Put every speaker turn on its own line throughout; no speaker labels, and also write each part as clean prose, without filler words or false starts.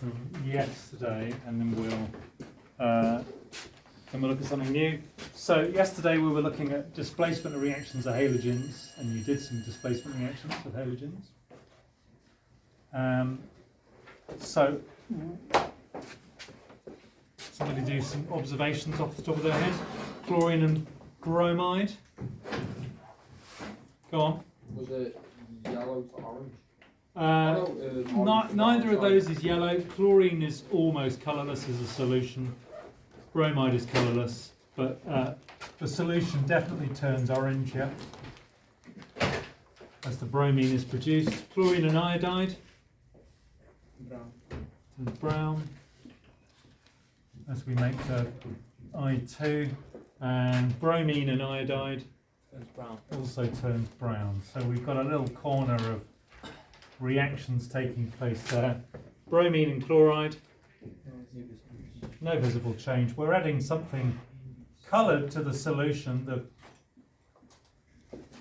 from yesterday, and then we'll look at something new. So yesterday we were looking at displacement reactions of halogens, and you did some displacement reactions with halogens. So somebody do some observations off the top of their head. Chlorine and bromide. Go on.
Was it yellow to orange?
Neither of those is yellow. Chlorine is almost colourless as a solution. Bromide is colourless, but the solution definitely turns orange, yeah, as the bromine is produced. Chlorine and iodide.
Brown.
Turns brown as we make the I2, and bromine and iodide
Turns brown.
also turns brown. So we've got a little corner of reactions taking place there. Bromine and chloride, no visible change. We're adding something coloured to the solution. The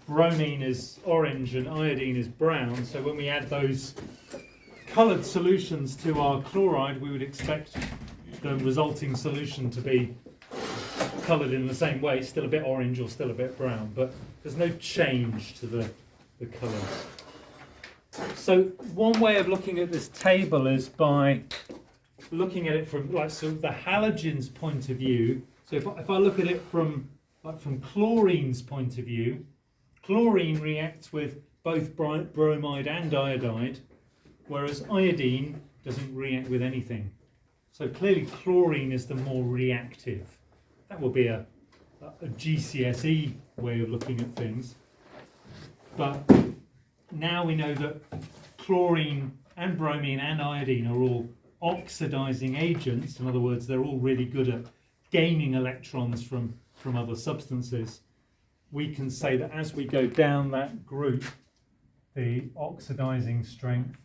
bromine is orange and iodine is brown, so when we add those coloured solutions to our chloride, we would expect the resulting solution to be coloured in the same way, still a bit orange or still a bit brown, but there's no change to the colours. So one way of looking at this table is by looking at it from the halogens point of view. So if I look at it from chlorine's point of view, chlorine reacts with both bromide and iodide, whereas iodine doesn't react with anything. So clearly chlorine is the more reactive. That will be a GCSE way of looking at things. But now we know that chlorine and bromine and iodine are all oxidizing agents. In other words, they're all really good at gaining electrons from other substances. We can say that as we go down that group, the oxidizing strength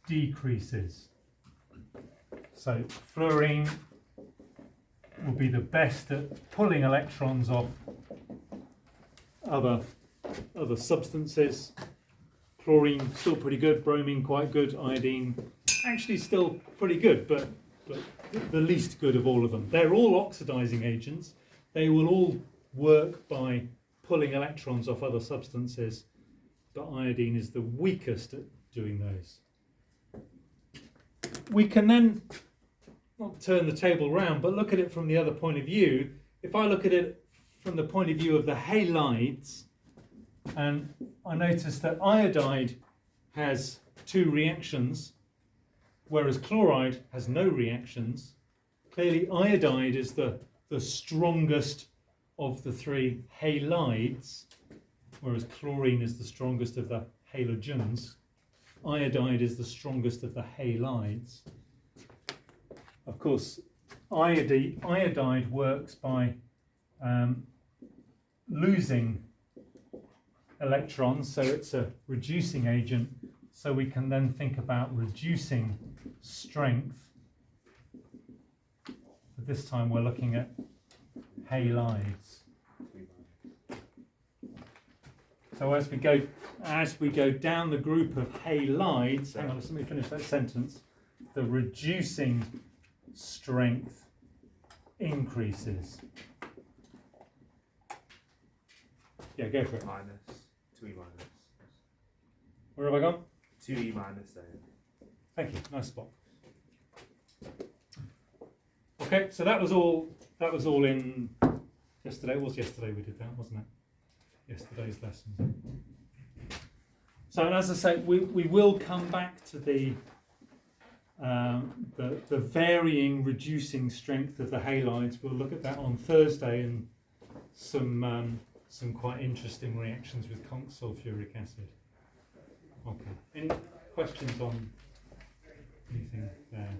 decreases. So fluorine will be the best at pulling electrons off other substances. Chlorine still pretty good, bromine quite good, iodine actually still pretty good, but the least good of all of them. They're all oxidizing agents. They will all work by pulling electrons off other substances, but iodine is the weakest at doing those. We can then not turn the table round, but look at it from the other point of view. If I look at it from the point of view of the halides, and I notice that iodide has two reactions, whereas chloride has no reactions. Clearly iodide is the strongest of the three halides, whereas chlorine is the strongest of the halogens. Iodide is the strongest of the halides. Of course, iodide works by losing electrons, so it's a reducing agent. So we can then think about reducing strength. But this time we're looking at halides. So as we go down the group of halides, hang on, let me finish that sentence. The reducing strength increases. Yeah, go for it.
Minus 2e minus.
Where have I gone?
2e minus there.
Thank you. Nice spot. Okay, so that was all in yesterday. It was yesterday we did that, wasn't it? Yesterday's lesson. So, and as I say, we will come back to the varying reducing strength of the halides. We'll look at that on Thursday, and some quite interesting reactions with conch sulfuric acid. Okay. Any questions on anything there?